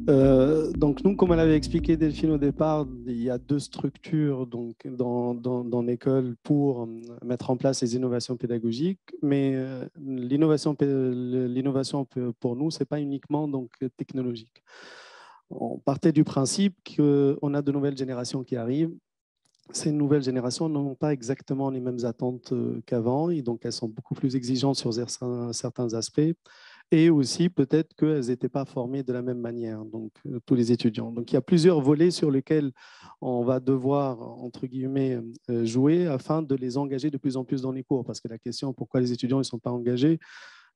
Donc nous, comme elle avait expliqué Delphine au départ, il y a deux structures donc, dans l'école pour mettre en place les innovations pédagogiques, mais l'innovation pour nous, c'est pas uniquement donc, technologique. On partait du principe qu'on a de nouvelles générations qui arrivent. Ces nouvelles générations n'ont pas exactement les mêmes attentes qu'avant, et donc elles sont beaucoup plus exigeantes sur certains aspects. Et aussi, peut-être qu'elles n'étaient pas formées de la même manière, donc tous les étudiants. Donc, il y a plusieurs volets sur lesquels on va devoir, entre guillemets, jouer afin de les engager de plus en plus dans les cours. Parce que la question, pourquoi les étudiants ne sont pas engagés,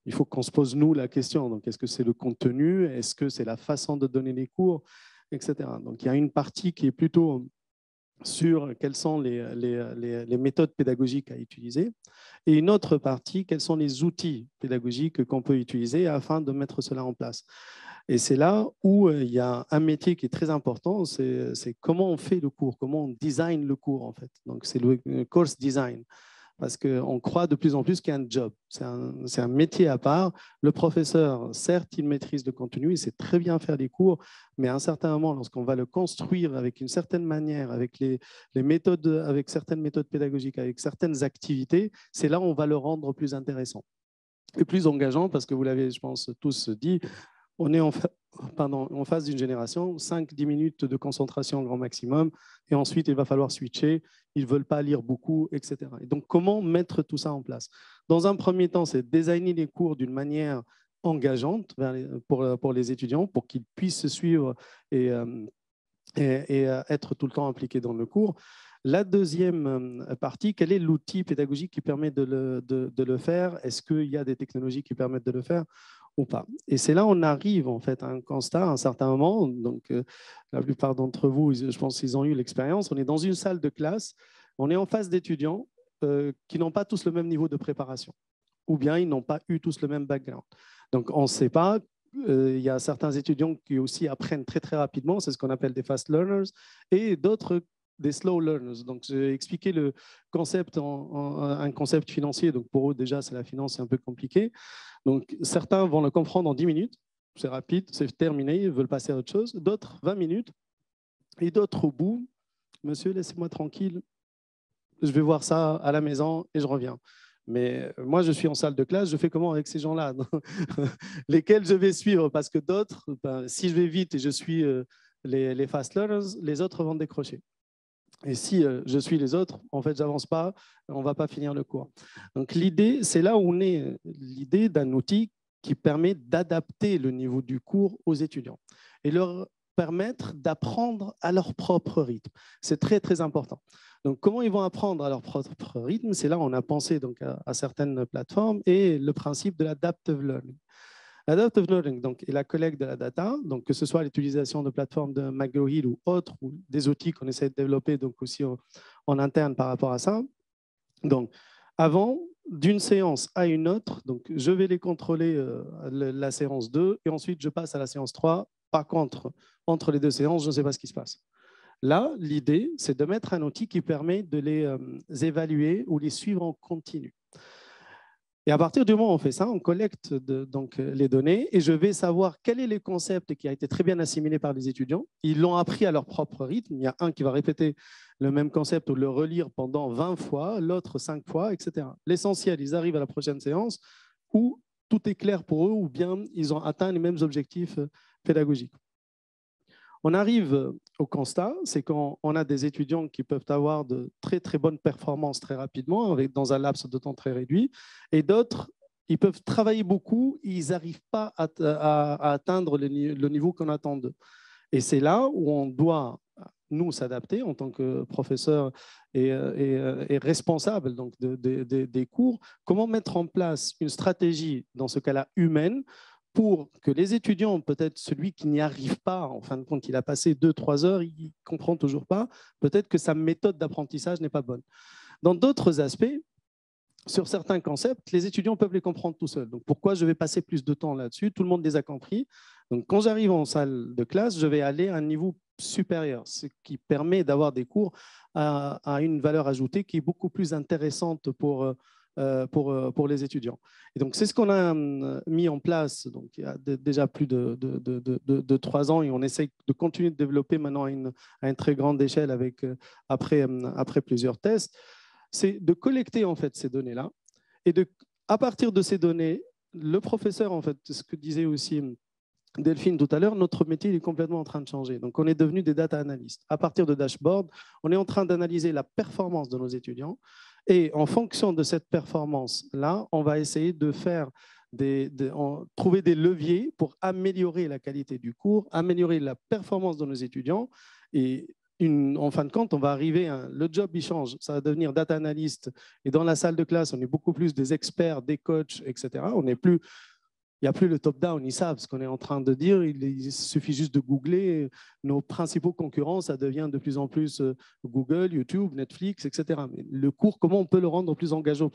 il faut qu'on se pose, nous, la question. Donc, est-ce que c'est le contenu? Est-ce que c'est la façon de donner les cours, etc. Donc, il y a une partie qui est plutôt sur quelles sont les méthodes pédagogiques à utiliser, et une autre partie, quels sont les outils pédagogiques qu'on peut utiliser afin de mettre cela en place. Et c'est là où il y a un métier qui est très important, c'est comment on fait le cours, comment on design le cours en fait. Donc c'est le course design, parce qu'on croit de plus en plus qu'il y a un job. C'est un métier à part. Le professeur, certes, il maîtrise le contenu, il sait très bien faire les cours, mais à un certain moment, lorsqu'on va le construire avec une certaine manière, avec les méthodes, avec certaines méthodes pédagogiques, avec certaines activités, c'est là où on va le rendre plus intéressant et plus engageant, parce que vous l'avez, je pense, tous dit, on est en face d'une génération, 5-10 minutes de concentration grand maximum, et ensuite il va falloir switcher, ils ne veulent pas lire beaucoup, etc. Et donc comment mettre tout ça en place? Dans un premier temps, c'est designer les cours d'une manière engageante pour les étudiants, pour qu'ils puissent suivre et, être tout le temps impliqués dans le cours. La deuxième partie, quel est l'outil pédagogique qui permet de le faire? Est-ce qu'il y a des technologies qui permettent de le faire ou pas? Et c'est là on arrive en fait à un constat à un certain moment. Donc, la plupart d'entre vous, je pense qu'ils ont eu l'expérience. On est dans une salle de classe, on est en face d'étudiants qui n'ont pas tous le même niveau de préparation, ou bien ils n'ont pas eu tous le même background. Donc, on ne sait pas. Il y a certains étudiants qui aussi apprennent très, très rapidement, c'est ce qu'on appelle des fast learners, et d'autres des slow learners. Donc, j'ai expliqué le concept un concept financier. Donc, pour eux, déjà, c'est la finance, c'est un peu compliqué. Donc, certains vont le comprendre en 10 minutes. C'est rapide, c'est terminé, ils veulent passer à autre chose. D'autres, 20 minutes. Et d'autres, au bout, monsieur, laissez-moi tranquille, je vais voir ça à la maison et je reviens. Mais moi, je suis en salle de classe, je fais comment avec ces gens-là? Lesquels je vais suivre? Parce que d'autres, ben, si je vais vite et je suis les fast learners, les autres vont décrocher. Et si je suis les autres, en fait, j'avance pas, on va pas finir le cours. Donc l'idée, c'est là où on est l'idée d'un outil qui permet d'adapter le niveau du cours aux étudiants et leur permettre d'apprendre à leur propre rythme. C'est très, très important. Donc, comment ils vont apprendre à leur propre rythme? C'est là où on a pensé donc, à certaines plateformes et le principe de l'adaptive learning. Adaptive Learning donc, est la collecte de la data, donc que ce soit l'utilisation de plateformes de McGraw-Hill ou autres, ou des outils qu'on essaie de développer donc aussi en interne par rapport à ça. Donc, avant d'une séance à une autre, donc je vais les contrôler la séance 2 et ensuite je passe à la séance 3. Par contre, entre les deux séances, je ne sais pas ce qui se passe. Là, l'idée, c'est de mettre un outil qui permet de les évaluer ou les suivre en continu. Et à partir du moment où on fait ça, on collecte donc, les données et je vais savoir quel est le concept qui a été très bien assimilé par les étudiants. Ils l'ont appris à leur propre rythme. Il y a un qui va répéter le même concept ou le relire pendant 20 fois, l'autre 5 fois, etc. L'essentiel, ils arrivent à la prochaine séance où tout est clair pour eux ou bien ils ont atteint les mêmes objectifs pédagogiques. On arrive au constat, c'est qu'on a des étudiants qui peuvent avoir de très, très bonnes performances très rapidement, dans un laps de temps très réduit, et d'autres, ils peuvent travailler beaucoup, ils n'arrivent pas à atteindre le niveau qu'on attend d'eux. Et c'est là où on doit, nous, s'adapter en tant que professeur et responsable donc, des cours, comment mettre en place une stratégie, dans ce cas-là humaine, pour que les étudiants, peut-être celui qui n'y arrive pas, en fin de compte, il a passé 2-3 heures, il ne comprend toujours pas, peut-être que sa méthode d'apprentissage n'est pas bonne. Dans d'autres aspects, sur certains concepts, les étudiants peuvent les comprendre tout seuls. Donc, pourquoi je vais passer plus de temps là-dessus? Tout le monde les a compris. Donc, quand j'arrive en salle de classe, je vais aller à un niveau supérieur, ce qui permet d'avoir des cours à une valeur ajoutée qui est beaucoup plus intéressante pour pour les étudiants. Et donc, c'est ce qu'on a mis en place donc, il y a déjà plus de 3 ans et on essaye de continuer de développer maintenant à une très grande échelle après plusieurs tests. C'est de collecter en fait ces données-là et à partir de ces données, le professeur, en fait, ce que disait aussi Delphine tout à l'heure, notre métier est complètement en train de changer. Donc, on est devenu des data analystes. À partir de dashboard, on est en train d'analyser la performance de nos étudiants. Et en fonction de cette performance-là, on va essayer de trouver des leviers pour améliorer la qualité du cours, améliorer la performance de nos étudiants. Et en fin de compte, on va arriver, le job, il change. Ça va devenir data analyst. Et dans la salle de classe, on est beaucoup plus des experts, des coachs, etc. On n'est plus... Il n'y a plus le top-down, ils savent ce qu'on est en train de dire. Il suffit juste de googler. Nos principaux concurrents, ça devient de plus en plus Google, YouTube, Netflix, etc. Mais le cours, comment on peut le rendre plus engageant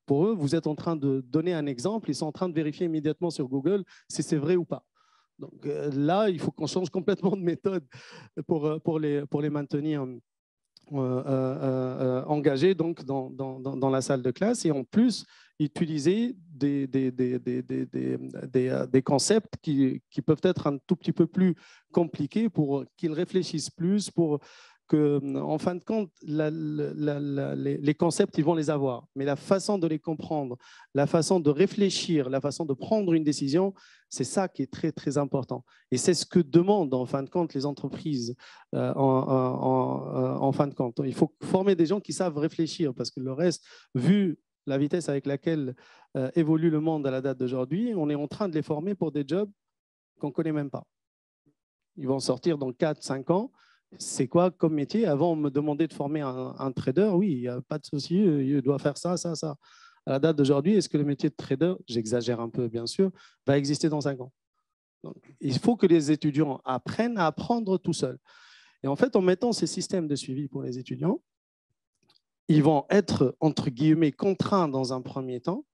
pour eux? Vous êtes en train de donner un exemple. Ils sont en train de vérifier immédiatement sur Google si c'est vrai ou pas. Donc là, il faut qu'on change complètement de méthode pour les maintenir engagés donc, dans la salle de classe. Et en plus, utiliser des concepts qui peuvent être un tout petit peu plus compliqués pour qu'ils réfléchissent plus, pour que, en fin de compte, les concepts, ils vont les avoir. Mais la façon de les comprendre, la façon de réfléchir, la façon de prendre une décision, c'est ça qui est très, très important. Et c'est ce que demandent, en fin de compte, les entreprises. En fin de compte, il faut former des gens qui savent réfléchir parce que le reste, vu la vitesse avec laquelle évolue le monde à la date d'aujourd'hui, on est en train de les former pour des jobs qu'on ne connaît même pas. Ils vont sortir dans 4-5 ans. C'est quoi comme métier? Avant, on me demandait de former un trader. Oui, il n'y a pas de souci, il doit faire ça, ça, ça. À la date d'aujourd'hui, est-ce que le métier de trader, j'exagère un peu bien sûr, va exister dans 5 ans? Donc, il faut que les étudiants apprennent à apprendre tout seuls. Et en fait, en mettant ces systèmes de suivi pour les étudiants, ils vont être, entre guillemets, contraints dans un premier temps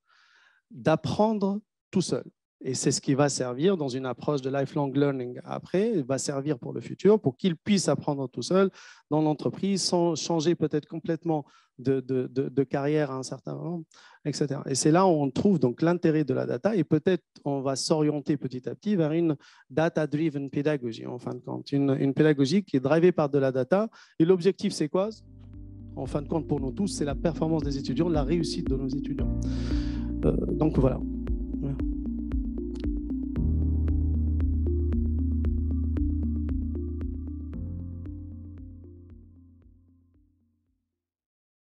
d'apprendre tout seuls. Et c'est ce qui va servir dans une approche de lifelong learning. Après, il va servir pour le futur, pour qu'ils puissent apprendre tout seuls dans l'entreprise, sans changer peut-être complètement de carrière à un certain moment, etc. Et c'est là où on trouve donc l'intérêt de la data et peut-être on va s'orienter petit à petit vers une data-driven pédagogie, en fin de compte. Une pédagogie qui est drivée par de la data. Et l'objectif, c'est quoi? En fin de compte, pour nous tous, c'est la performance des étudiants, la réussite de nos étudiants. Donc voilà.